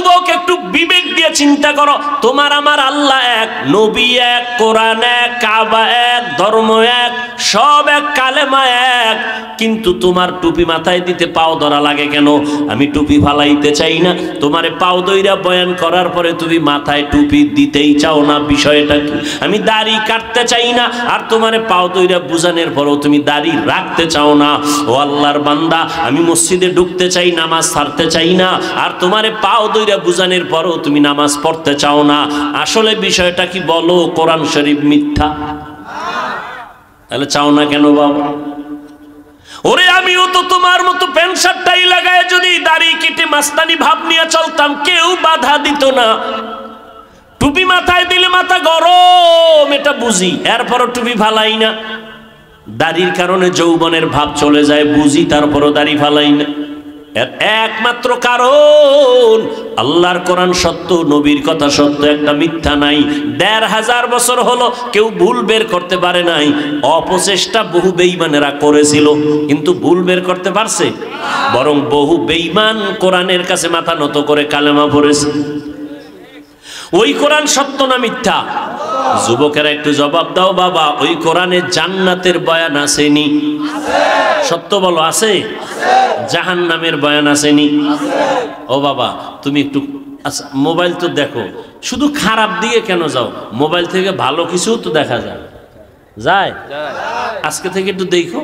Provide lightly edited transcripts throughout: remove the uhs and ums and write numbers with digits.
যুবক একটু বিবেক দিয়ে চিন্তা করো, তোমার আমার আল্লাহ এক, নবী এক, কোরআন এক, কাবা এক, ধর্ম এক, সব এক, কালেমা এক, কিন্তু তোমার টুপি মাথায় দিতে পাও ধরা লাগে কেন? আমি টুপি ফালাইতে চাই না, তোমারে পাও দইরা বয়ান করার পরে তুমি মাথায় টুপি দিতেই চাও না, বিষয়টা কি? আমি দাড়ি কাটতে চাই না, আর তোমারে পাও দইরা বুঝানোর পরেও তুমি দাড়ি রাখতে চাও না। ও আল্লাহর বান্দা, আমি মসজিদে ঢুকতে চাই, নামাজ ছাড়তে চাই না, আর তোমারে পাও দইরা বুঝানোর পরেও তুমি নামাজ পড়তে চাও না। আসলে বিষয়টা কি বলো? কোরআন শরীফ মিথ্যা? তাহলে চাও না কেন বাবা? ওরে আমিও তো তোমার মতো প্যান্ট শার্টটাই লাগায় যদি দাড়ি কেটে মাস্তানি ভাব নিয়ে চলতাম, কেউ বাধা দিত না। টুপি মাথায় দিলে মাথা গরম, এটা বুঝি, এরপরও টুপি ফালাই না। দাড়ির কারণে যৌবনের ভাব চলে যায়, বুঝি, তারপরও দাড়ি ফালাই না। এর একমাত্র কারণ আল্লাহর কোরআন সত্য, নবীর কথা সত্য, একটা মিথ্যা নাই। ১৫০০ বছর হলো কেউ ভুল বের করতে পারে নাই। অপচেষ্টা বহু বেঈমানেরা করেছিল, কিন্তু ভুল বের করতে পারছে? বরং বহু বেঈমান কোরআনের কাছে মাথা নত করে কালেমা পড়েছে। ওই কোরআন সত্য না মিথ্যা? যুবকেরা একটু জবাব দাও বাবা, ওই কোরআনে জান্নাতের বয়ান আসেনি? সত্য বলো, আছে? জাহান্নামের বয়ান আসেনি? ও বাবা তুমি একটু, আচ্ছা মোবাইল তো দেখো, শুধু খারাপ দিকে কেন যাও? মোবাইল থেকে ভালো কিছু তো দেখা যায়, যায়? আজকে থেকে একটু দেখো।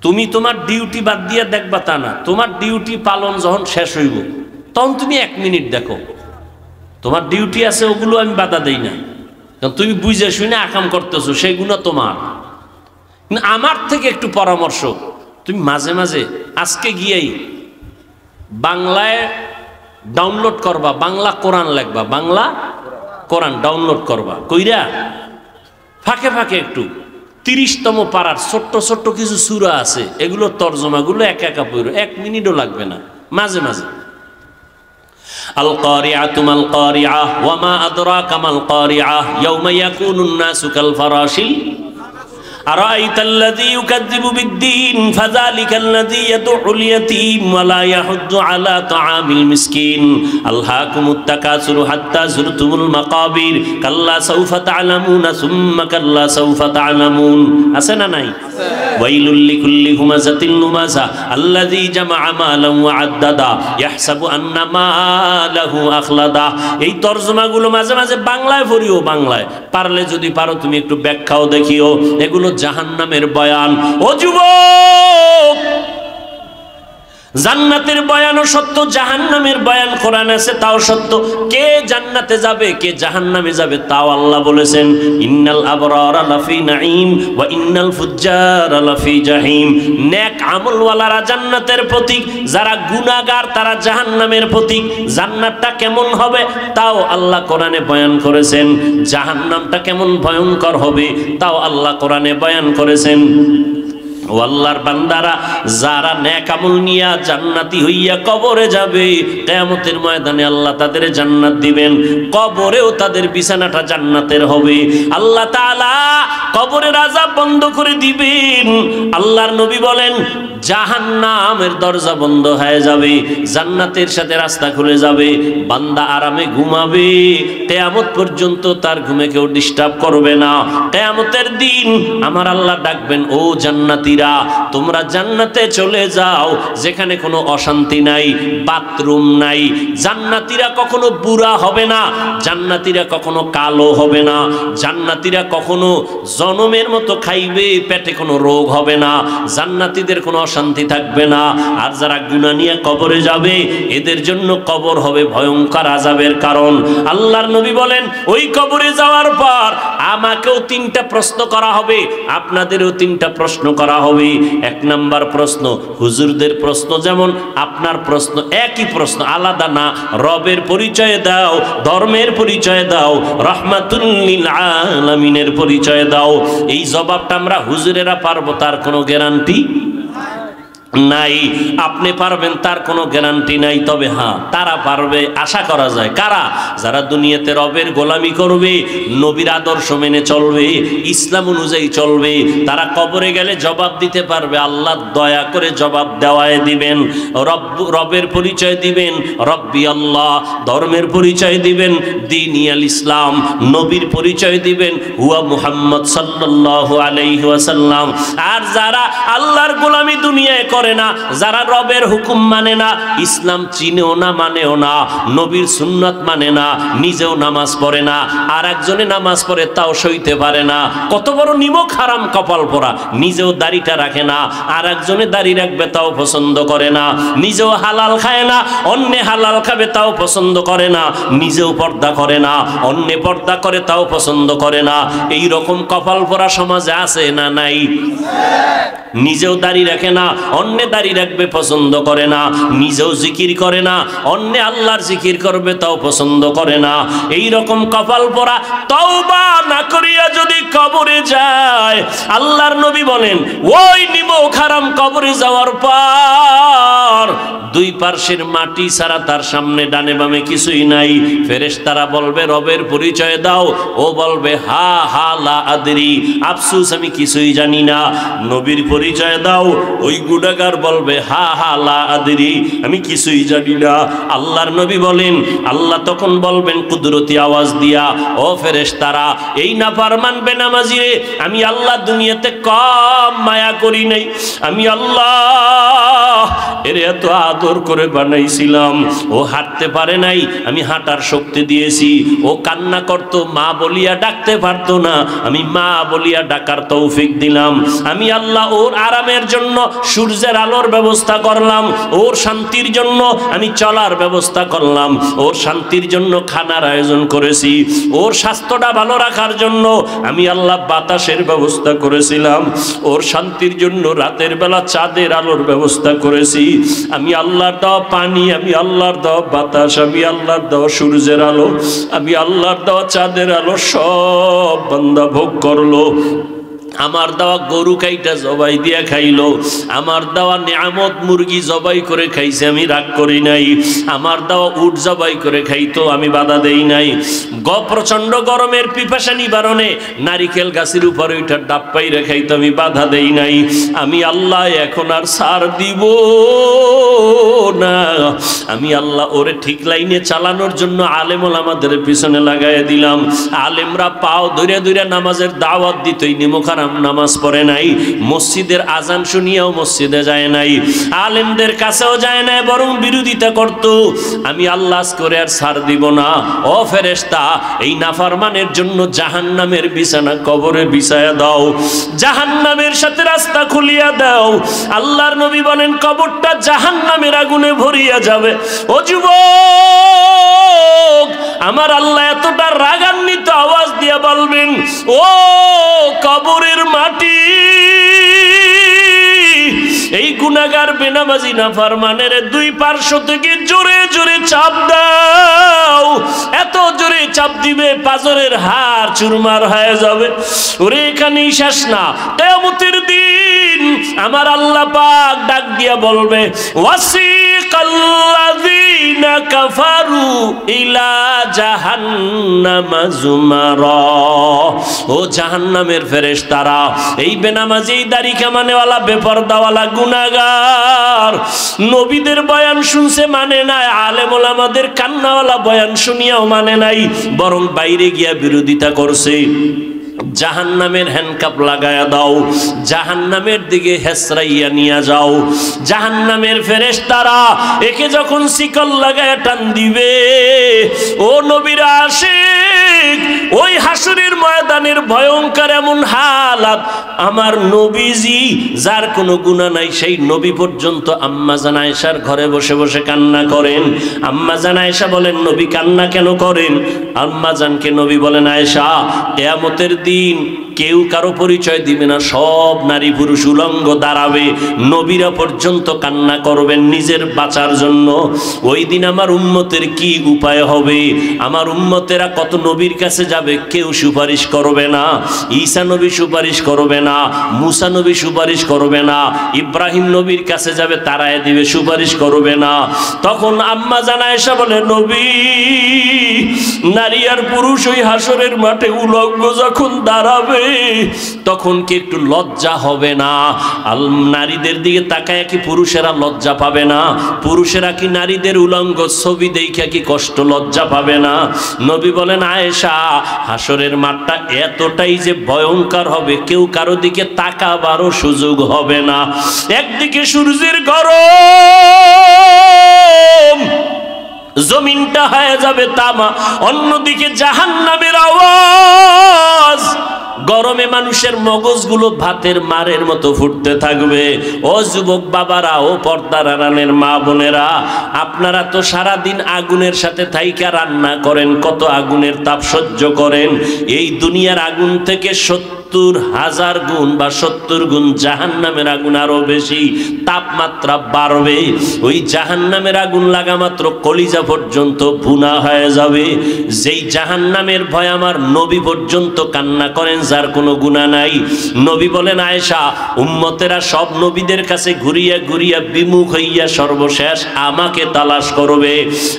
তুমি তোমার ডিউটি বাদ দিয়ে দেখবা তা না, তোমার ডিউটি পালন যখন শেষ হইব তখন তুমি 1 মিনিট দেখো। তোমার ডিউটি আছে, ওগুলো আমি বাধা দেই না, কারণ তুমি বুঝে শুনে আকাম করতেছো, সেগুলো তোমার। কিন্তু আমার থেকে একটু পরামর্শ, তুমি মাঝে মাঝে আজকে গিয়েই বাংলায় ডাউনলোড করবা, বাংলা কোরআন লিখবা, বাংলা কোরআন ডাউনলোড করবা, কইরা ফাঁকে ফাঁকে একটু 30তম পারার ছোট্ট ছোট্ট কিছু সূরা আছে, এগুলো তরজমাগুলো একা একা পড়ো, 1 মিনিটও লাগবে না। মাঝে মাঝে আল কারিআতু মাল কারিআহ ওয়া মা আদরাকা মাল কারিআহ ইয়াউমা ইয়াকুনুন নাসু কাল ফারাশিল أرأيت الذي يكذب بالدين فذلك الذي يدعو اليتيم ولا يحض على طعام المسكين ألهاكم التكاثر حتى زرتم المقابر كلا سوف تعلمون ثم كلا سوف تعلمون أسنا ناي ويل لكل همزة لمزة الذي جمع مالا وعددا يحسب أن ماله أخلدا। এই তরজমাগুলো মাঝে মাঝে বাংলায় পড়িও, বাংলায় পারলে যদি পারো তুমি একটু ব্যাখ্যাও দেখিও, এগুলো জাহান্নামের বয়ান। ও যুবক, জান্নাতের বয়ানও সত্য, জাহান্নামের বয়ান কোরআন আছে তাও সত্য। কে জান্নাতে যাবে কে জাহান্নামে যাবে তাও আল্লাহ বলেছেন, ইন্নাল আবরারা লাফি নাঈম ওয়া ইন্নাল ফুজ্জারা লাফি জাহিম। নেক আমলওয়ালারা জান্নাতের প্রতীক, যারা গুনাহগার তারা জাহান্নামের প্রতীক। জান্নাতটা কেমন হবে তাও আল্লাহ কোরআনে বয়ান করেছেন, জাহান্নামটা কেমন ভয়ঙ্কর হবে তাও আল্লাহ কোরআনে বয়ান করেছেন। ও আল্লাহর বান্দারা, যারা নেক আমল নিয়া জান্নাতি হইয়া কবরে যাবে, কিয়ামতের ময়দানে আল্লাহ তাদের জান্নাত দিবেন, কবরেও তাদের বিছানাটা জান্নাতের হবে। আল্লাহ তাআলা কবরের আযাব বন্ধ করে দিবেন। আল্লাহর নবী বলেন, জাহান্নামের দরজা বন্ধ হয়ে যাবে, জান্নাতের সাথে রাস্তা খুলে যাবে, বান্দা আরামে ঘুমাবে, কিয়ামত পর্যন্ত তার ঘুমে কেউ ডিস্টার্ব করবে না। কিয়ামতের দিন আমার আল্লাহ ডাকবেন, ও জান্নাতীরা তোমরা জান্নাতে চলে যাও, যেখানে কোনো অশান্তি নাই, বাথরুম নাই। জান্নাতীরা কখনো বুড়া হবে না, জান্নাতীরা কখনো কালো হবে না, জান্নাতীরা কখনো জনমের মতো খাইবে, পেটে কোনো রোগ হবে না, জান্নাতীদের কোনো শান্তি থাকবে না। আর যারা গুনাহ নিয়ে কবরে যাবে, এদের জন্য কবর হবে ভয়ঙ্কর আযাবের কারণ। আল্লাহর নবী বলেন, ওই কবরে যাওয়ার পর আমাকেও 3টা প্রশ্ন করা হবে, আপনাদেরও 3টা প্রশ্ন করা হবে। 1 নাম্বার প্রশ্ন হুজুরদের প্রশ্ন, যেমন আপনার প্রশ্ন একই প্রশ্ন, আলাদা না। রবের পরিচয় দাও, ধর্মের পরিচয় দাও, রাহমাতুল লিল আলামিনের পরিচয় দাও। এই জবাবটা আমরা হুজুরেরা পারবো তার কোনো গ্যারান্টি? নাই। আপনি পারবেন তার কোনো গ্যারান্টি নাই, তবে হ্যাঁ তারা পারবে, আশা করা যায়। কারা? যারা দুনিয়াতে রবের গোলামি করবে, নবীর আদর্শ মেনে চলবে, ইসলাম অনুযায়ী চলবে, তারা কবরে গেলে জবাব দিতে পারবে। আল্লাহ দয়া করে জবাব দেওয়ায় দিবেন। রবের পরিচয় দিবেন রব্বি আল্লাহ, ধর্মের পরিচয় দিবেন দ্বীনুল ইসলাম, নবীর পরিচয় দিবেন হুয়া মুহাম্মদ সাল্লাল্লাহু আলাইহি ওয়াসাল্লাম। আর যারা আল্লাহর গোলামি দুনিয়ায় করে না, যারা রবের হুকুম মানে না, ইসলাম চিনেও না মানেও না, নবীর সুন্নাত মানে না, নিজেও নামাজ পড়ে না, আর একজনে নামাজ পড়ে তাও সইতে পারে না, কত বড় নিমক হারাম কপাল পরা, নিজেও দাড়িটা রাখে না, আর একজনে দাড়ি রাখবে তাও পছন্দ করে না, নিজেও হালাল খায় না, অন্যে হালাল খাবে তাও পছন্দ করে না, নিজেও পর্দা করে না, অন্যে পর্দা করে তাও পছন্দ করে না। এই রকম কপাল পরা সমাজে আছে না নাই? নিজেও দাড়ি রাখে না, অন্যে দাড়ি রাখবে পছন্দ করে না, নিজেও জিকির করে না, অন্যে আল্লাহর জিকির করবে তাও পছন্দ করে না। এই রকম কপাল পরা তওবা না করিয়া যদি কবরে যায়, আল্লাহর নবী বলেন ওই নিমক হারাম কবরে যাওয়ার পর দুই পার্শ্বের মাটি ছাড়া তার সামনে ডানে বামে কিছুই নাই। ফেরেশতারা বলবে রবের পরিচয় দাও, ও বলবে হা হা লা আদরি, আফসোস আমি কিছুই জানি না। নবীর পরিচয় দাও, ওই গুনাহগার বলবে হা হা লা আদরি, আমি কিছুই জানি না। আল্লাহর নবী বলেন, আল্লাহ তখন বলবেন কুদরতি আওয়াজ দিয়া, ও ফেরেশতারা এই নাফরমান বেনামাজিরে আমি আল্লাহ দুনিয়াতে কম মায়া করি নাই, আমি আল্লাহ এর এত আদর করে বানাইছিলাম, ও হাঁটতে পারে নাই, আমি হাঁটার শক্তি দিয়েছি, ও কান্না করতো মা বলিয়া ডাকতে পারতো না, আমি মা বলিয়া ডাকার তৌফিক দিলাম, আমি আল্লাহ ওর আরামের জন্য সূর্যের আলোর ব্যবস্থা করলাম, ওর শান্তির জন্য আমি চলার ব্যবস্থা করলাম, ওর শান্তির জন্য খানার আয়োজন করেছি, ওর স্বাস্থ্যটা ভালো রাখার জন্য আমি আল্লাহ বাতাসের ব্যবস্থা করেছিলাম, ওর শান্তির জন্য রাতের বেলা চাঁদের আলোর ব্যবস্থা করেছি, আমি আল্লাহর দেওয়া পানি, আমি আল্লাহর দেওয়া বাতাস, আমি আল্লাহর দেওয়া সূর্যের আলো, আমি আল্লাহর দেওয়া চাঁদের আলো সব বান্দা ভোগ করলো। আমার দেওয়া গরু কাইটা জবাই দিয়া খাইলো, আমার দেওয়া নিয়ামত মুরগি জবাই করে খাইছে, আমি রাগ করি নাই, আমার দেওয়া উট জবাই করে খাইতো, আমি বাধা দেই নাই। প্রচন্ড গরমের পিপাসা নিবারণে নারিকেল গাছের উপরে ওইটা ডাব পাইরে খাইতো, আমি বাধা দেই নাই। আমি আল্লাহ এখন আর ছাড় দিব না, আমি আল্লাহ ওরে ঠিক লাইনে চালানোর জন্য আলেম ওলামাদের পিছনে লাগাইয়া দিলাম। আলেমরা পাও ধরে ধরে নামাজের দাওয়াত দিতই, নিমখার নামাজ পড়ে নাই, মসজিদের আজান শুনিয়াও মসজিদে যায় নাই, আলেমদের কাছেও যায় নাই, বরং বিরোধিতা করত। আমি আল্লাহ করে আর ছাড় দিব না। ও ফেরেশতা এই নাফরমানের জন্য জাহান্নামের বিছানা কবরে বিছায়া দাও, জাহান্নামের সাথে রাস্তা খুলিয়া দাও। আল্লাহর নবী বলেন কবরটা জাহান্নামের আগুনে ভরিয়া যাবে। ও যুবক, আমার আল্লাহ এতটা রাগান্বিত আওয়াজ দিয়া বলবেন, ও কবরের মাটি, এই গুনাহগার বেনামাজি নাফরমানের দুই পার্শ্ব থেকে জোরে জোরে চাপ দাও। এত জোরে চাপ দিবে পাজরের হাড় চুরমার হয়ে যাবে। ওরে এখানেই শেষ না, কিয়ামতের দিন আমার আল্লাহ পাক ডাক দিয়া বলবে ওয়াসিকাল্লাযীনা কাফারু ইলা জাহান্নামা যুমারা। ও জাহান্নামের ফেরেশতারা, এই বেনামাজি দাড়ি কামানেওয়ালা বেপরদাওয়ালা গুনাহগার নবীদের বয়ান শুনছে মানে নাই, আলেম ওলামাদের কান্নাওয়ালা বয়ান শুনিয়াও মানে নাই, বরং বাইরে গিয়া বিরোধিতা করছে। জাহান্নামের হ্যান্ডকাপ লাগায়া দাও, জাহান্নামের দিকে হেসরাইয়া নিয়ে যাও। জাহান্নামের ফেরেশতারা একে যখন শিকল লাগায়া টান দিবে, ও নবীর আশিক, ওই হাসরের ময়দানের ভয়ঙ্কর এমন হালাত, আমার নবীজি যার কোনো গুনাহ নাই সেই নবী পর্যন্ত আম্মা জান আয়েশার ঘরে বসে বসে কান্না করেন। আম্মা জান আয়েশা বলেন নবী কান্না কেন করেন? আম্মা জানকে নবী বলেন আয়েশা, কিয়ামতের দিন কেউ কারো পরিচয় দিবে না, সব নারী পুরুষ উলঙ্গ দাঁড়াবে, নবীরা পর্যন্ত কান্না করবেন নিজের বাঁচার জন্য। ওই দিন আমার উম্মতের কি উপায় হবে? আমার উম্মতেরা কত নবীর কাছে যাবে, কেউ সুপারিশ করবে না। ঈসা নবী সুপারিশ করবে না, মুসা নবী সুপারিশ করবে না, ইব্রাহিম নবীর কাছে যাবে তারায় দিবে, সুপারিশ করবে না। তখন আম্মা জান আয়েশা বলে, নবী, নারী আর পুরুষ ওই হাসরের মাঠে উলঙ্গ যখন দাঁড়াবে তখন কি একটু লজ্জা হবে না? নারীদের দিকে তাকায় কি পুরুষেরা লজ্জা পাবে না? পুরুষেরা কি নারীদের উলঙ্গ ছবি দেখে কি কষ্ট লজ্জা পাবে না? নবী বলেন, আয়েশা, হাসরের মাঠটা এতটাই যে ভয়ঙ্কর হবে, কেউ কারো দিকে তাকাবারও সুযোগ হবে না। একদিকে সূর্যের গরম, জমিনটা হয়ে যাবে তামা, অন্যদিকে জাহান্নামের আওয়াজ, গরমে মানুষের মগজগুলো ভাতের মারের মতো ফুটতে থাকবে। ও যুবক বাবারা, ও পর্দার আড়ালের মা বোনেরা, আপনারা তো সারাদিন আগুনের সাথে থাইকা রান্না করেন, কত আগুনের তাপ সহ্য করেন। এই দুনিয়ার আগুন থেকে 70,000 গুণ বা 70 গুণ জাহান্নামের আগুন আরো বেশি তাপমাত্রা বাড়বে। ওই জাহান্নামের আগুন লাগা মাত্র কলিজা পর্যন্ত ভুনা হয়ে যাবে। যেই জাহান্নামের ভয় আমার নবী পর্যন্ত কান্না করেন, যার কোনো গুনাহ নাই। নবী বলেন, আয়েশা, উম্মতেরা সব নবীদের কাছে ঘুরিয়া ঘুরিয়া বিমুখ হইয়া সর্বশেষ আমাকে তালাশ করবে।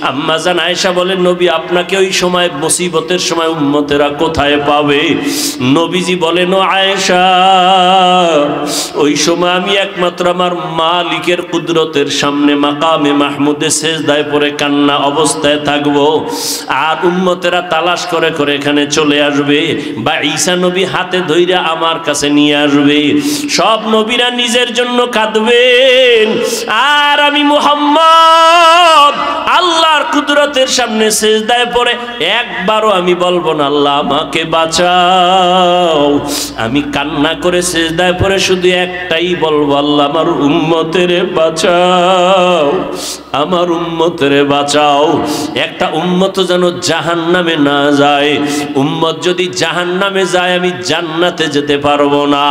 আম্মা জান আয়েশা বলেন, নবী, আপনাকে ওই সময় মুসিবতের সময় উম্মতেরা কোথায় পাবে? নবীজি বলেন, ও আয়েশা, ওই সময় আমি একমাত্র আমার মালিকের কুদরতের সামনে মাকামে মাহমুদে সেজদায় পড়ে কান্না অবস্থায় থাকবো, আর উম্মতেরা তালাশ করে করে এখানে চলে আসবে, বা ঈসা নবী হাতে ধইরা আমার কাছে নিয়ে আসবে। সব নবীরা নিজের জন্য কাঁদবেন, আর আমি মুহাম্মদ আল্লাহর কুদরতের সামনে সেজদায় পড়ে একবারও আমি বলবো না, আল্লাহ আমাকে বাঁচাও। আমি কান্না করে সেজদায় পড়ে শুধু একটাই বলবো, আল্লাহ আমার উম্মতেরে বাঁচাও, আমার উম্মতেরে বাঁচাও। একটা উম্মত যেন জাহান্নামে না যায়। উম্মত যদি জাহান্নামে যায়, আমি জান্নাতে যেতে পারবো না।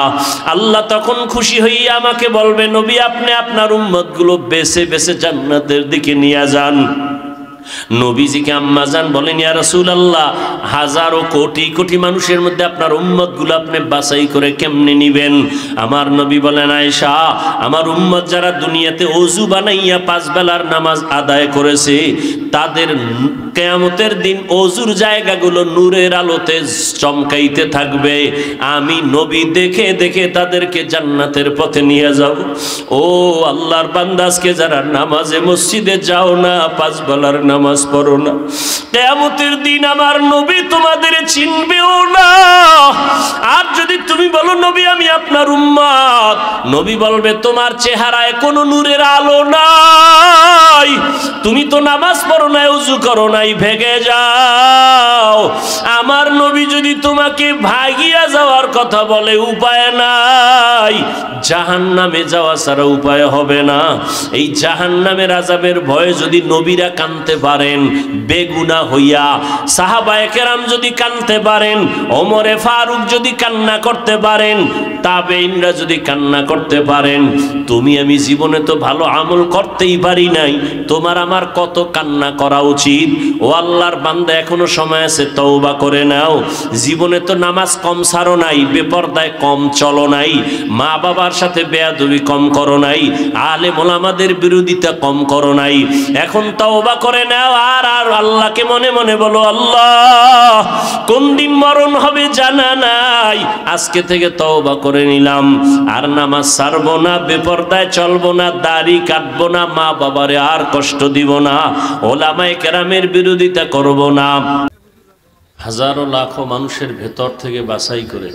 আল্লাহ তখন খুশি হইয়া আমাকে বলবে, নবী, আপনি আপনার উম্মতগুলো বেছে বেছে জান্নাতের দিকে নিয়ে যান। নবীজিকে আম্মা জান বলেন, ইয়া রাসূলুল্লাহ, হাজারো কোটি কোটি মানুষের মধ্যে আপনার উম্মতগুলো আপনি বাছাই করে কেমনে নিবেন? আমার নবী বলেন, আয়েশা, আমার উম্মত যারা দুনিয়াতে ওযু বানাইয়া 5 বেলার নামাজ আদায় করেছে, তাদের কিয়ামতের দিন ওযুর জায়গাগুলো নূরের আলোতে চমকাইতে থাকবে। আমি নবী দেখে দেখে তাদেরকে জান্নাতের পথে নিয়ে যাব। ও আল্লাহর বান্দা, আজকে যারা নামাজে মসজিদে যাও না, 5 বেলার নামাজ পড়ো না, কিয়ামতের দিন আমার নবী তোমাদের চিনবেও না। আর যদি তুমি বলো, নবী আমি আপনার উম্মত, নবী বলবে, তোমার চেহারায় কোনো নূরের আলো নাই, তুমি তো নামাজ পড়ো না, ওযু করো নাই, ভেগে যাও। আমার নবী যদি তোমাকে ভাগিয়া যাওয়ার কথা বলে, উপায় নাই, জাহান্নামে যাওয়া ছাড়া উপায় হবে না। এই জাহান্নামের আযাবের ভয়ে যদি নবীরা কাঁদতে পারেন বেগুনাহ হইয়া, সাহাবায়ে কেরাম যদি কাঁদতে পারেন, ওমরে ফারুক যদি কান্না করতে পারেন, তাবেঈনরা যদি কান্না করতে পারেন, তুমি আমি জীবনে তো ভালো আমল করতেই পারি নাই, তোমার আমার কত কান্না করা উচিত। ও আল্লাহর বান্দা, এখনো সময় আছে, তওবা করে নাও। জীবনে তো নামাজ কম ছাড়ো নাই, বেপরদায় কম চলো নাই, মা বাবার সাথে বেয়াদবি কম করো নাই, আলেম ওলামাদের বিরোধিতা কম করো নাই। এখন তওবা করে নাও, আর আর আল্লাহকে মনে মনে বলো, আল্লাহ কোন দিন মরণ হবে জানা নাই, আজকে থেকে তওবা করে নিলাম, আর নামাজ ছাড়বো না, বেপরদায় চলবো না, দাড়ি কাটবো না, মা বাবারে আর কষ্ট দিব না, ওলামায়ে কেরামের বিরোধিতা করব না। হাজারো লাখো মানুষের ভেতর থেকে বাছাই করে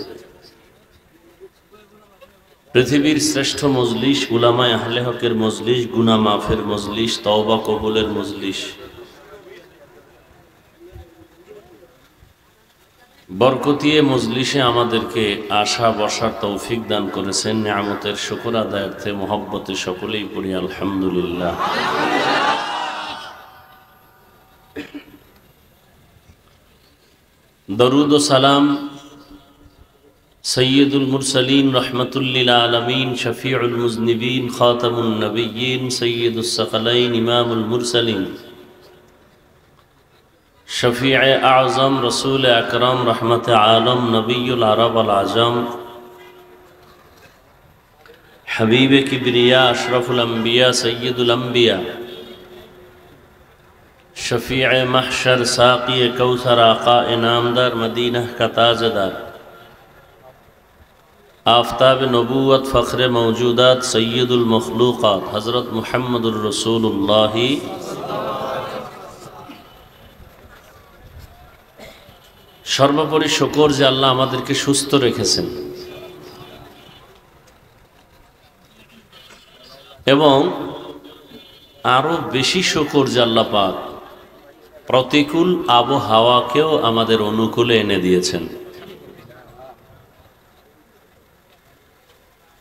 পৃথিবীর শ্রেষ্ঠ মজলিস, উলামায়ে আহলে হকের মজলিস, গুনাহ মাফের মজলিস, তওবা কবুলের মজলিস, বরকতিয়ে মজলিসে আমাদেরকে আসা বসার তৌফিক দান করেছেন। নিয়ামতের শুকর আদায়ার্থে মহব্বতে সকলেই পড়ি আলহামদুলিল্লাহ। দরুদ ও সালাম सय्यदुल मुरसलीन रहमतुल लिल आलमीन शफीउल मुज़निबीन खातमुन नबिय्यीन सय्यदुस सकलैन इमामुल मुरसलीन शफीए आज़म रसूल अकरम रहमत आलम नबीयुल अरब वल आजम हबीब किबरिया अशरफुल अंबिया सय्यदुल अंबिया शफीए महशर साक़ी कौसर आका इनामदार मदीना का ताजदार आफ़ताब नबूवत फ़ख्र मौजूदात सय्यदुल मखलूक़ात हज़रत मुहम्मदुर रसूलुल्लाह। সর্বোপরি শুকর যে আল্লাহ আমাদেরকে সুস্থ রেখেছেন এবং আরো বেশি শুকর যে আল্লাহ পাক প্রতিকূল আবহাওয়াকেও আমাদের অনুকূলে এনে দিয়েছেন।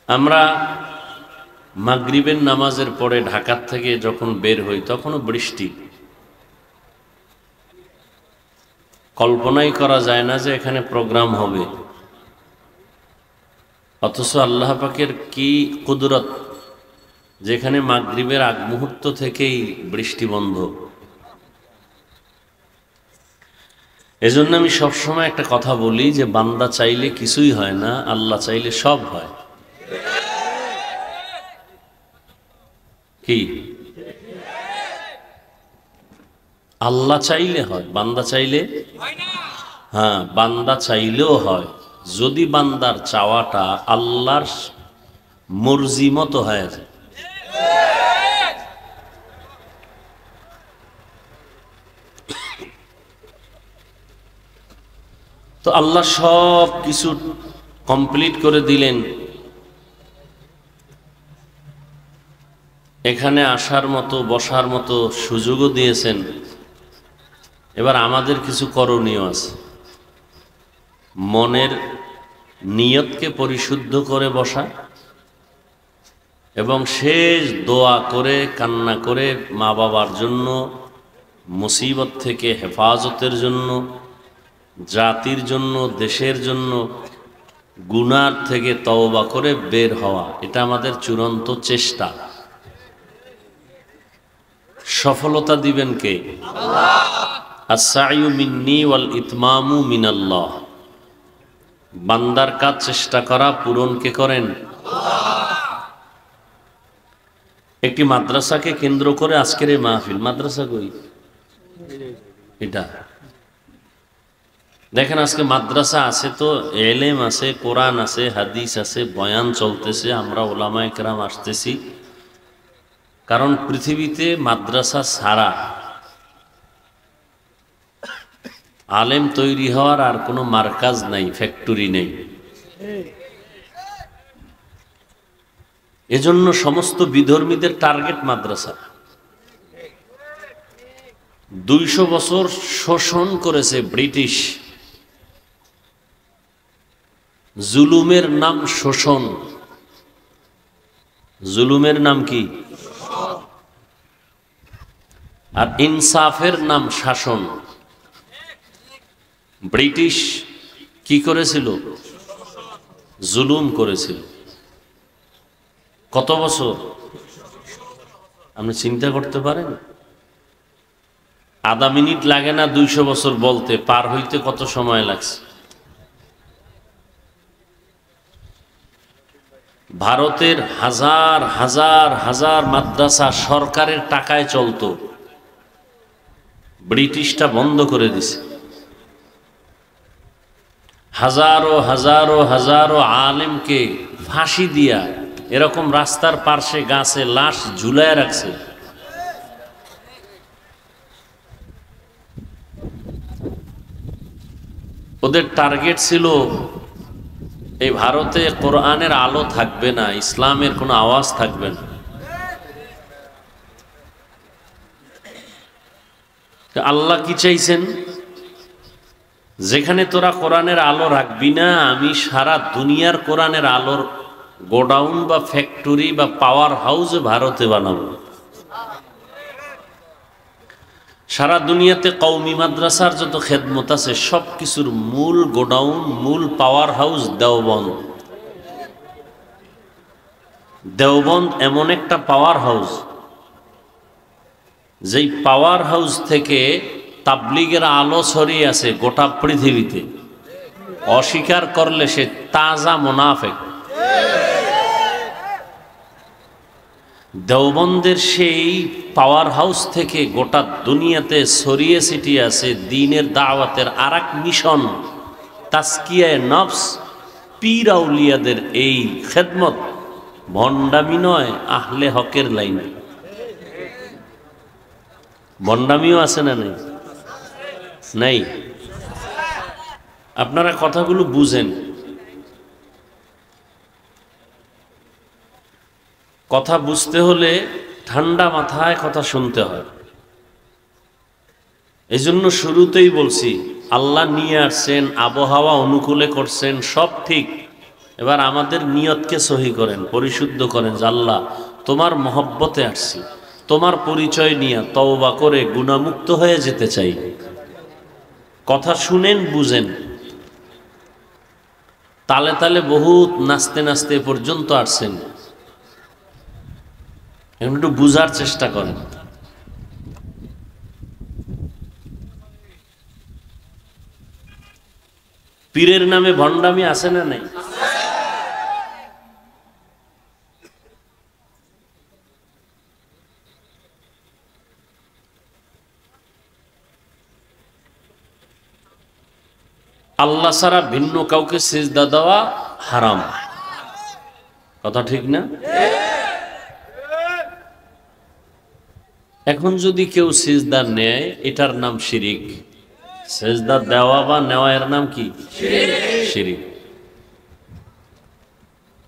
আমরা মাগরিবের নামাজের পরে ঢাকা থেকে যখন বের হই তখনও বৃষ্টি, কল্পনাই করা যায় না যে এখানে প্রোগ্রাম হবে, অথচ আল্লাহ পাকের কি কুদরত যেখানে মাগরিবের আগ মুহূর্ত থেকেই বৃষ্টি বন্ধ। এজন্য আমি সবসময় একটা কথা বলি যে বান্দা চাইলে কিছুই হয় না, আল্লাহ চাইলে সব হয়। কি আল্লাহ চাইলে হয়, বান্দা চাইলে হ্যাঁ, বান্দা চাইলেও হয় যদি বান্দার চাওয়াটা আল্লাহর মর্জি মতো হয়ে যায়। তো আল্লাহ সব কিছু কমপ্লিট করে দিলেন, এখানে আসার মতো বসার মতো সুযোগও দিয়েছেন। এবার আমাদের কিছু করণীয় আছে। মনের নিয়তকে পরিশুদ্ধ করে বসা এবং শেষ দোয়া করে কান্না করে মা বাবার জন্য, মুসিবত থেকে হেফাজতের জন্য, জাতির জন্য, দেশের জন্য, গুনার থেকে তওবা করে বের হওয়া, এটা আমাদের চূড়ান্ত চেষ্টা। সফলতা দিবেন কে? আস-সা'য়ু মিন্নি ওয়াল ইতমামু মিনাল্লাহ। বান্দার কাজ চেষ্টা করা, পূরণ কে করেন? একটি মাদ্রাসাকে কেন্দ্র করে আজকের এই মাহফিল। মাদ্রাসা কই? এটা দেখেন, আজকে মাদ্রাসা আছে তো এলেম আছে, কোরআন আছে, হাদিস আছে, বয়ান চলতেছে, আমরা ওলামায়ে কেরাম আসতেছি। কারণ পৃথিবীতে মাদ্রাসা ছাড়া আলেম তৈরি হওয়ার আর কোনো মার্কাজ নাই, ফ্যাক্টরি নেই। এজন্য সমস্ত বিধর্মীদের টার্গেট মাদ্রাসা। 200 বছর শোষণ করেছে ব্রিটিশ। জুলুমের নাম শোষণ, জুলুমের নাম কি? আর ইনসাফের নাম শাসন। ব্রিটিশ কি করেছিল? জুলুম করেছিল। কত বছর আপনি চিন্তা করতে পারেন? আধা মিনিট লাগে না 200 বছর বলতে, পার হইতে কত সময় লাগছে। ভারতের হাজার হাজার হাজার মাদ্রাসা সরকারের টাকায় চলতো, ব্রিটিশটা বন্ধ করে দিছে। হাজারো হাজারো হাজারো আলেমকে ফাঁসি দিয়া এরকম রাস্তার পার্শ্বে গাছে লাশ ঝুলায় রাখছে। ওদের টার্গেট ছিল এই ভারতে কোরআনের আলো থাকবে না, ইসলামের কোনো আওয়াজ থাকবে না। আল্লাহ কি চাইছেন? যেখানে তোরা কোরআনের আলো রাখবি না, আমি সারা দুনিয়ার কোরআনের আলোর গোডাউন বা ফ্যাক্টরি বা পাওয়ার হাউস ভারতে বানাবো। সারা দুনিয়াতে কওমি মাদ্রাসার যত খেদমত আছে সব কিছুর মূল গোডাউন, মূল পাওয়ার হাউস দেওবন্দ। দেওবন্দ এমন একটা পাওয়ার হাউস, যেই পাওয়ার হাউস থেকে তাবলিগের আলো ছড়িয়ে আছে গোটা পৃথিবীতে। অস্বীকার করলে সে তাজা মুনাফিক। দেওবন্দের সেই পাওয়ার হাউস থেকে গোটা দুনিয়াতে ছড়িয়ে ছিটিয়ে আছে দ্বীনের দাওয়াতের আরেক মিশন, তাজকিয়ায়ে নফস, পীর আউলিয়াদের এই খেদমত। ভণ্ডামি নয়, আহলে হকের লাইনে। ভণ্ডামিও আছে না নেই? নাই। আপনারা কথাগুলো বুঝেন। কথা বুঝতে হলে ঠান্ডা মাথায় কথা শুনতে হয়। এই জন্য শুরুতেই বলছি, আল্লাহ নিয়ে আসছেন, আবহাওয়া অনুকূলে করছেন, সব ঠিক। এবার আমাদের নিয়তকে সহি করেন, পরিশুদ্ধ করেন যে আল্লাহ তোমার মহব্বতে আসছি, তোমার পরিচয় নিয়ে তওবা করে গুনাহমুক্ত হয়ে যেতে চাই। কথা শুনেন, বুঝেন। তালে তালে বহুত নাচতে নাচতে পর্যন্ত আসছেন, একটু বুঝার চেষ্টা করেন। পীরের নামে ভণ্ডামি আছে না নাই? আল্লাহ ছাড়া ভিন্ন কাউকে সিজদা দেওয়া হারাম। কথা ঠিক না? এখন যদি কেউ সিজদা নেয়, এটার নাম শিরিক। সিজদা দেওয়া বা নেওয়া এর নাম কি? শিরিক।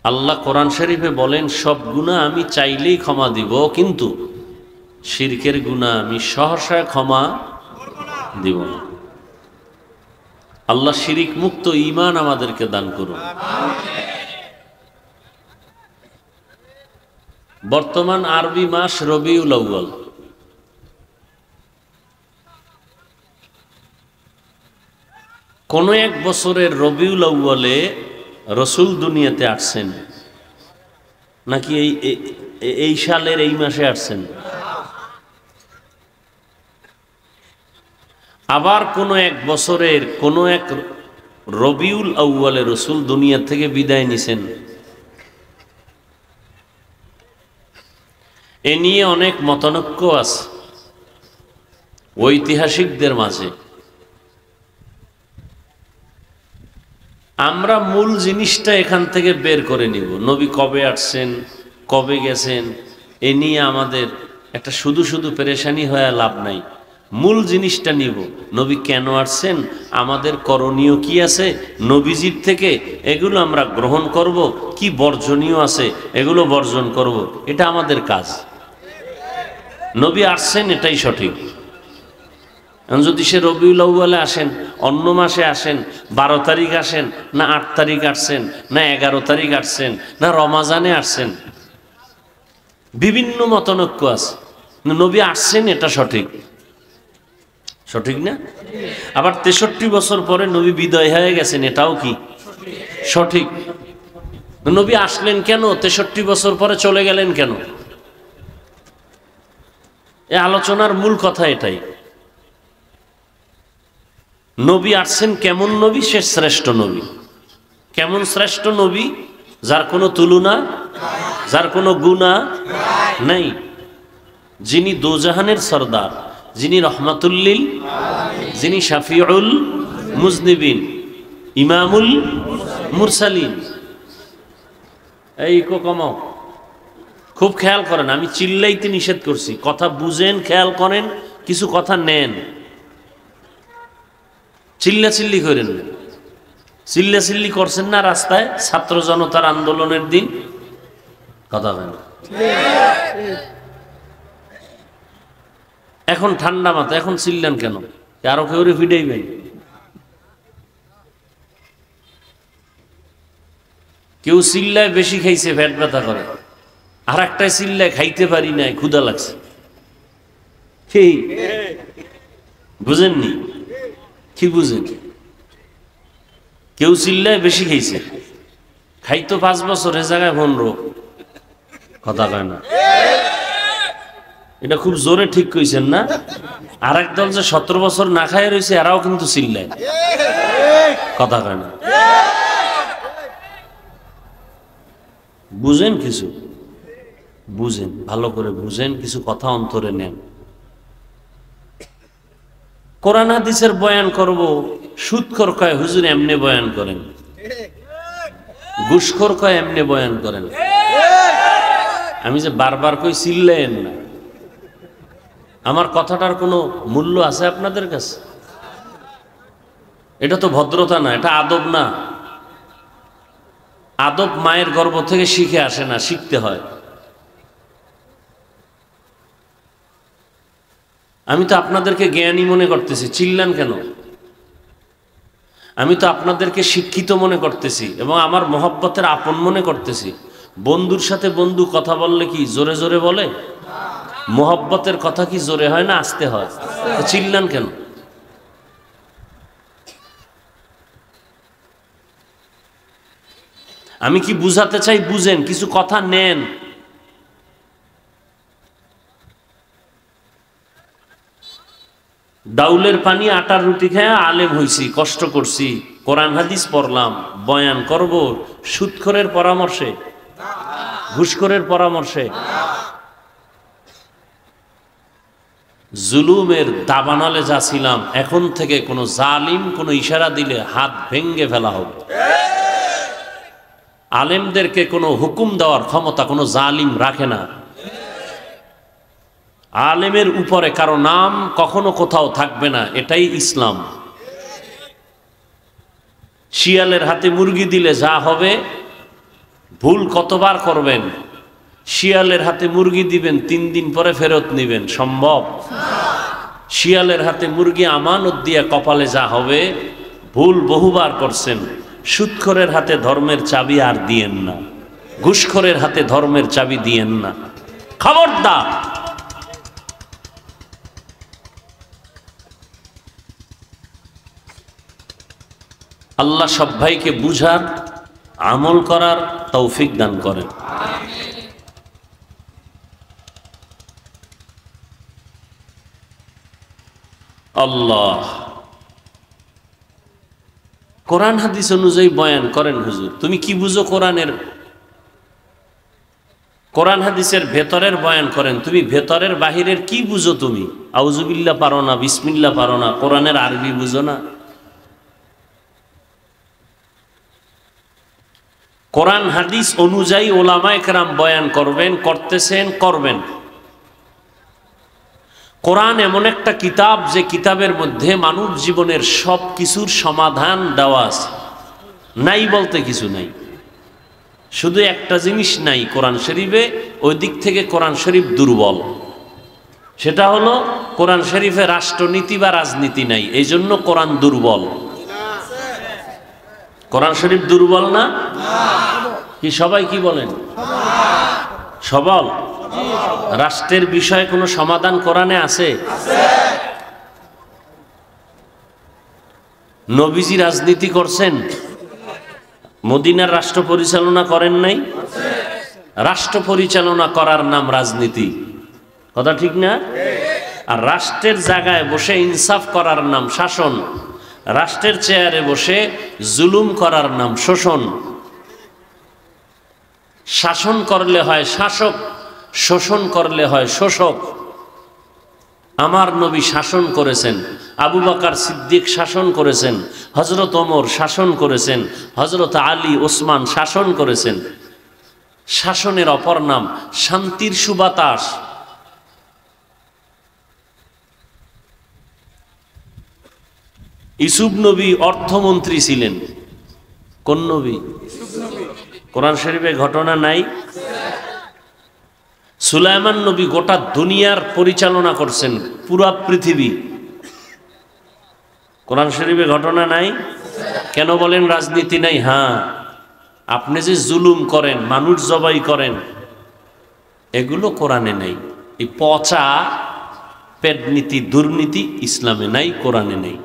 আল্লাহ কোরআন শরীফে বলেন, সব গুনাহ আমি চাইলেই ক্ষমা দিব, কিন্তু শিরকের গুনাহ আমি সহসা ক্ষমা দিব না। আল্লাহ শিরিক মুক্ত ঈমান আমাদেরকে দান করুন। বর্তমান আরবি মাস রবিউল আউয়াল। কোন এক বছরের রবিউল আউয়ালে রসুল দুনিয়াতে আসছেন নাকি এই সালের এই মাসে আসছেন? আবার কোন এক বছরের কোন এক রবিউল আউয়ালে রসুল দুনিয়া থেকে বিদায় নিছেন। এ নিয়ে অনেক মতানৈক্য আছে ঐতিহাসিকদের মাঝে। আমরা মূল জিনিসটা এখান থেকে বের করে নিব। নবী কবে আসছেন, কবে গেছেন, এ নিয়ে আমাদের একটা শুধু শুধু পেরেশানি হয়ে লাভ নাই। মূল জিনিসটা নিব, নবী কেন আসছেন, আমাদের করণীয় কি আছে নবীজির থেকে, এগুলো আমরা গ্রহণ করব, কি বর্জনীয় আছে এগুলো বর্জন করব। এটা আমাদের কাজ। নবী আসছেন, এটাই সঠিক। যদি সে রবিউল আউয়ালে আসেন, অন্য মাসে আসেন, 12 তারিখ আসেন, না 8 তারিখ আসছেন, না 11 তারিখ আসছেন, না রমাজানে আসছেন, বিভিন্ন মতানৈক্য আছে। নবী আসছেন, এটা সঠিক। সঠিক না? আবার 63 বছর পরে নবী বিদায় হয়ে গেছেন, এটাও কি সঠিক? নবী আসলেন কেন, 63 বছর পরে চলে গেলেন কেন? এই আলোচনার মূল কথা এটাই। নবী আসছেন কেমন নবী? সে শ্রেষ্ঠ নবী। কেমন শ্রেষ্ঠ নবী? যার কোনো তুলনা, যার কোনো গুনাহ নাই, যিনি দোজাহানের সরদার, যিনি রহমাতুল্লিল, যিনি শাফিউল মুজনিবিন, ইমামুল মুরসালিন। এই কমাও, খুব খেয়াল করেন। আমি চিল্লাইতে নিষেধ করছি, কথা বুঝেন, খেয়াল করেন, কিছু কথা নেন। চিল্লাচিল্লি করেন। চিল্লাচিল্লি করছেন না রাস্তায় ছাত্র জনতার আন্দোলনের দিন? কথা হয় না। এখন ঠান্ডা মাথা, এখন চিল্লেন কেন? আরো কেউ ফিডাইবেন? কেউ চিল্লায় বেশি খাইছে, পেট ব্যথা করে, আর একটাই চিল্লায় খাইতে পারি নাই, ক্ষুধা লাগছে। বুঝেননি? কি বুঝেন? কেউ চিল্লায় বেশি খাইছে, খাইতো 5 বছরের জায়গায় 15, কথা কয় না। এটা খুব জোরে ঠিক কইছেন না? আর এক দল যে 17 বছর না খায় রয়েছে, এরাও কিন্তু চিল্লায়, কথা কয় না। বুঝেন কিছু, বুঝেন, ভালো করে বুঝেন, কিছু কথা অন্তরে নেন। কোরআন হাদিসের বয়ান করব, সুদখোর কয় হুজুর এমনি বয়ান করেন, ঘুষখোর কয় এমনি বয়ান করেন। আমি যে বারবার কই চিল্লেন না, আমার কথাটার কোনো মূল্য আছে আপনাদের কাছে? এটা তো ভদ্রতা না, এটা আদব না। আদব মায়ের গর্ভ থেকে শিখে আসে না, শিখতে হয়। আমি তো আপনাদেরকে জ্ঞানী মনে করতেছি, চিল্লান কেন? আমি তো আপনাদেরকে শিক্ষিত মনে করতেছি এবং আমার মহব্বতের আপন মনে করতেছি। বন্ধুর সাথে বন্ধু কথা বললে কি জোরে জোরে বলে? মহব্বতের কথা কি জোরে হয় না আস্তে হয়? চিল্লান কেন? আমি কি বুঝাতে চাই বুঝেন, কিছু কথা নেন। ডাউলের পানি আটার রুটি খেয়ে আলেম হইছি, কষ্ট করছি, কোরআন হাদিস পড়লাম, বয়ান করব সুদখোরের পরামর্শে, ঘুষখোরের পরামর্শে? জুলুমের দাবানলে যাচ্ছিলাম, এখন থেকে কোনো জালিম কোনো ইশারা দিলে হাত ভেঙ্গে ফেলা হবে। আলেমদেরকে কোনো হুকুম দেওয়ার ক্ষমতা কোনো জালিম রাখে না। আলেমের উপরে কারো নাম কখনো কোথাও থাকবে না, এটাই ইসলাম। শিয়ালের হাতে মুরগি দিলে যা হবে, ভুল কতবার করবেন? শিয়ালের হাতে মুরগি দিবেন, 3 দিন পরে ফেরত নিবেন, সম্ভব? শিয়ালের হাতে মুরগি আমানত দিয়ে কপালে যা হবে, ভুল বহুবার করছেন। সুদখোরের হাতে ধর্মের চাবি আর দিয়েন না, ঘুষখোরের হাতে ধর্মের চাবি দিয়েন না, খবরদার। আল্লাহ সব ভাইকে বুঝার, আমল করার তৌফিক দান করেন। আল্লাহ কোরআন হাদিস অনুযায়ী বয়ান করেন। হুজুর তুমি কি বুঝো কোরআনের? কোরআন হাদিসের ভেতরের বয়ান করেন, তুমি ভেতরের বাহিরের কি বুঝো? তুমি আউযুবিল্লাহ পারো না, বিসমিল্লাহ পারো না, কোরআনের আরবি বুঝো না। কোরআন হাদিস অনুযায়ী ওলামায়ে কেরাম বয়ান করবেন, করতেছেন, করবেন। কোরআন এমন একটা কিতাব যে কিতাবের মধ্যে মানব জীবনের সব কিছুর সমাধান দেওয়া আছে, নাই বলতে কিছু নাই। শুধু একটা জিনিস নাই কোরআন শরীফে, ওই দিক থেকে কোরআন শরীফ দুর্বল। সেটা হলো কোরআন শরীফে রাষ্ট্রনীতি বা রাজনীতি নাই, এই জন্য কোরআন দুর্বল। কোরআন শরীফ দুর্বল না? কি সবাই কি বলেন? সবল। রাষ্ট্রের বিষয়ে কোনো সমাধান কোরআনে আছে? নবীজি রাজনীতি করছেন, মদিনার রাষ্ট্র পরিচালনা করেন নাই? রাষ্ট্র পরিচালনা করার নাম রাজনীতি, কথা ঠিক না? আর রাষ্ট্রের জায়গায় বসে ইনসাফ করার নাম শাসন, রাষ্ট্রের চেয়ারে বসে জুলুম করার নাম শোষণ। শাসন করলে হয় শাসক, শোষণ করলে হয় শোষক। আমার নবী শাসন করেছেন, আবু বকর সিদ্দিক শাসন করেছেন, হযরত ওমর শাসন করেছেন, হযরত আলী ওসমান শাসন করেছেন। শাসনের অপর নাম শান্তির সুবাতাস। ইউসুফ নবী অর্থমন্ত্রী ছিলেন। কোন নবী? কোরআন শরীফে ঘটনা নাই? সুলাইমান নবী গোটা দুনিয়ার পরিচালনা করছেন, পুরা পৃথিবী। কোরআন শরীফে ঘটনা নাই? কেন বলেন রাজনীতি নাই? হ্যাঁ, আপনি যে জুলুম করেন, মানুষ জবাই করেন, এগুলো কোরআনে নাই। এই পচা পেট নীতি, দুর্নীতি ইসলামে নাই, কোরআনে নেই।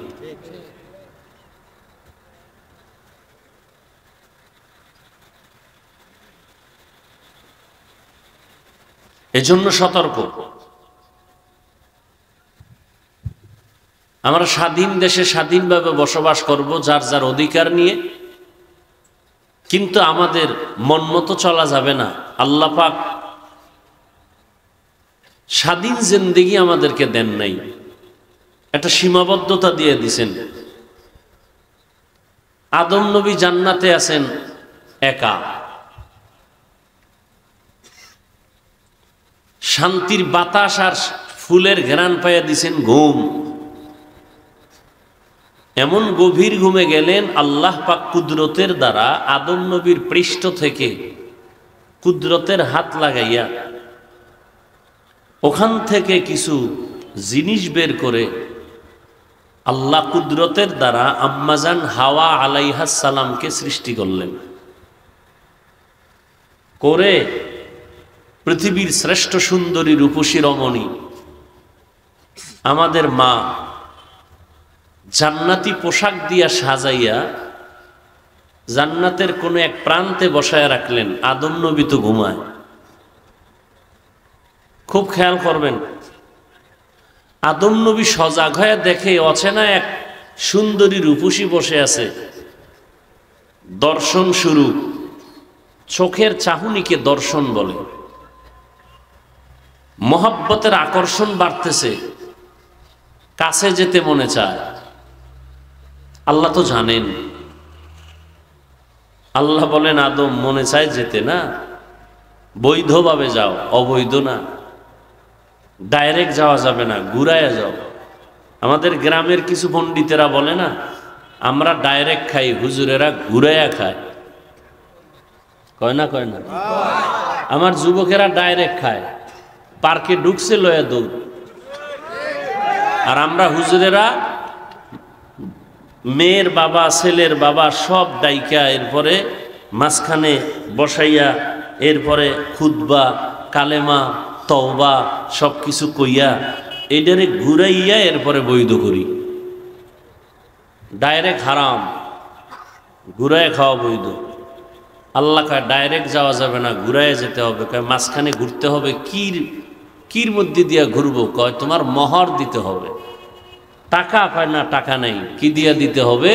এজন্য সতর্ক। আমরা স্বাধীন দেশে স্বাধীনভাবে বসবাস করব যার যার অধিকার নিয়ে, কিন্তু আমাদের মন মতো চলা যাবে না। আল্লাহ পাক স্বাধীন জিন্দেগি আমাদেরকে দেন নাই, একটা সীমাবদ্ধতা দিয়ে দিছেন। আদম নবী জান্নাতে আছেন একা, শান্তির বাতাস আর ফুলের ঘ্রাণ পাইয়া দিছেন ঘুম। এমন গভীর ঘুমে গেলেন, আল্লাহ পাক কুদরতের দ্বারা আদম নবীর পৃষ্ঠ থেকে কুদরতের হাত লাগাইয়া ওখান থেকে কিছু জিনিস বের করে আল্লাহ কুদরতের দ্বারা আম্মাজান হাওয়া আলাইহাস সালামকে সৃষ্টি করলেন। করে পৃথিবীর শ্রেষ্ঠ সুন্দরী রূপসী রমণী আমাদের মা জান্নাতি পোশাক দিয়া সাজাইয়া জান্নাতের কোনো এক প্রান্তে বসায় রাখলেন। আদম নবী তো ঘুমায়। খুব খেয়াল করবেন, আদম নবী সজাগ হয়ে দেখে অচেনা এক সুন্দরী রূপসী বসে আছে। দর্শন শুরু। চোখের চাহনিকে দর্শন বলে। মহব্বতের আকর্ষণ বাড়তেছে, কাছে যেতে মনে চায়। আল্লাহ তো জানেন। আল্লাহ বলেন, আদম মনে চায় যেতে না, বৈধভাবে যাও, অবৈধ না। ডাইরেক্ট যাওয়া যাবে না, ঘুরাইয়া যাও। আমাদের গ্রামের কিছু পণ্ডিতেরা বলে না, আমরা ডাইরেক্ট খাই, হুজুরেরা ঘুরাইয়া খায়। কয় না? কয় না? আমার যুবকেরা ডাইরেক্ট খায়, পার্কে ঢুকছে লয়া দৌড়। আর আমরা হুজুরেরা মেয়ের বাবা, ছেলের বাবা সব ডাইকা এরপরে মাঝখানে বসাইয়া এরপরে খুতবা, কালেমা, তওবা সব কিছু কইয়া এইটারে ঘুরাইয়া এরপরে বৈধ করি। ডাইরেক্ট হারাম, ঘুরায় খাওয়া বৈধ। আল্লাহ কয় ডাইরেক্ট যাওয়া যাবে না, ঘুরাইয়া যেতে হবে। কয় মাঝখানে ঘুরতে হবে। কির মধ্যে দিয়া ঘুরবো? কয় তোমার মোহর দিতে হবে। টাকা? কয় না, টাকা নেই। কি দিয়া দিতে হবে?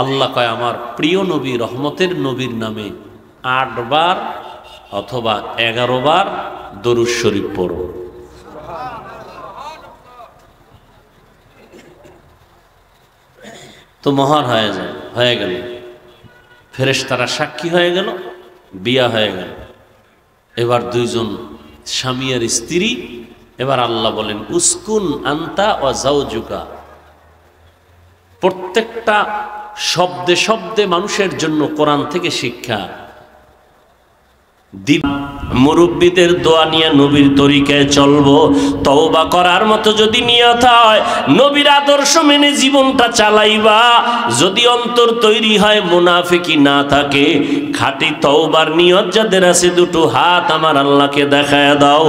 আল্লাহ কয় আমার প্রিয় নবী, রহমতের নবীর নামে 8 বার অথবা 11 বার দরুদ শরীফ পড়ো। তো মোহর হয়ে গেল। ফেরেশতারা সাক্ষী হয়ে গেল, বিয়া হয়ে গেল। এবার দুইজন স্বামী আর স্ত্রী। এবার আল্লাহ বলেন, উসকুন আনতা ওয়া যাওজুকা। প্রত্যেকটা শব্দে শব্দে মানুষের জন্য কোরআন থেকে শিক্ষা। মুরব্বীদের দোয়া নিয়ে নবীর তরিকায় চলবো। তওবা করার মতো যদি নিয়ত হয়, নবীর আদর্শ মেনে জীবনটা চালাইবা। যদি অন্তর তৈরি হয়, মুনাফিকি না থাকে, খাঁটি তওবার নিয়ত যাদের আছে, দুটো হাত আমার আল্লাহকে দেখায় দাও।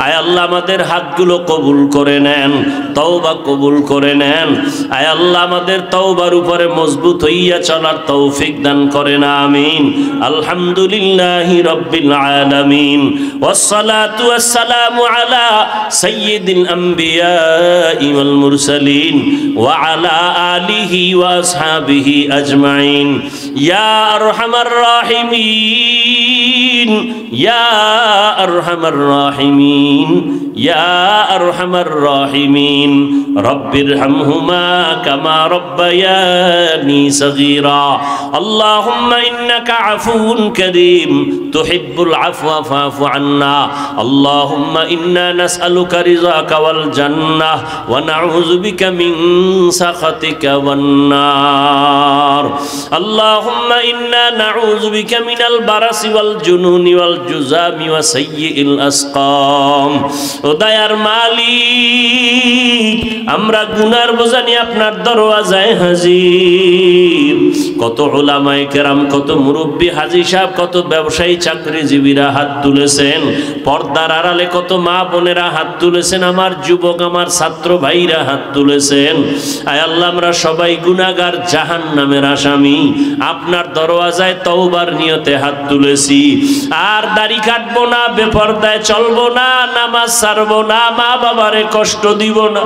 আয় আল্লাহ আমাদের হাতগুলো কবুল করে নেন, তওবা কবুল করে নেন। আয় আল্লাহ আমাদের তওবার উপরে মজবুত হইয়া চলার তৌফিক দান করেন, আমিন। আলহামদুলিল্লাহি রাব্বিল আলামিন, ওয়াসসালাতু ওয়াসসালামু আলা সাইয়্যিদিল আমবিয়াই ওয়াল মুরসালিন ওয়া আলা আলিহি ওয়া আসহাবিহি আজমাইন। ইয়া আরহামার রাহিমিন, ইয়া আরহামার রাহিমিন, ইয়া আরহামার রাহিমিন। রব্বিরহামহুমা কামা রব্বায়ানি সগীরা। আল্লাহুম্মা ইন্নাকা আফুউন কারীম তুহিব্বুল আফওয়া ফাফু আন্না। আল্লাহুম্মা ইন্না নাসআলুকা রিযাকা ওয়াল জান্নাহ ওয়া নাউযু বিকা মিন সাখাতিকা ওয়ান নার। আল্লাহুম্মা ইন্না নাউযু বিকা মিনাল বারাসি ওয়াল জুনুনি ওয়াল জুযামি ওয়া সাইয়্যিল আসকাম। ও দয়ার মালিক, আমরা গুনার বোঝা নিয়ে আপনার দরওয়াজায় হাজির। কত উলামায়ে কেরাম, কত মুরব্বী হাজী সাহেব, কত ব্যবসায়ী চাকরিজীবীরা হাত তুলেছেন, পর্দার আড়ালে কত মা বোনেরা হাত তুলেছেন, আমার যুবক আমার ছাত্র ভাইরা হাত তুলেছেন। আয় আল্লাহ, আমরা সবাই গুনাহগার, জাহান্নামের আসামি। আপনার দরওয়াজায় তওবার নিয়তে হাত তুলেছি। আর দাড়ি কাটবো না, বেপরদায় চলবো না, নামাজ ছাড়বো না, মা বাবারে কষ্ট দিব না,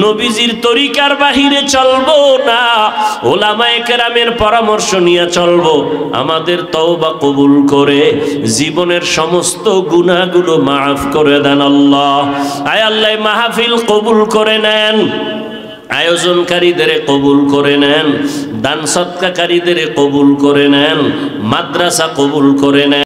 নবীজির তরিকার বাহিরে চলবো না, ওলামায়ে কেরামের পরামর্শ নিয়ে চলবো। আমাদের তওবা কবুল করে জীবনের সমস্ত গুনাহগুলো মাফ করে দেন আল্লাহ। আয় আল্লাহ, মাহফিল কবুল করে নেন, আয়োজনকারীদের কবুল করে নেন, দান সৎকারীদের কবুল করে নেন, মাদ্রাসা কবুল করে নেন।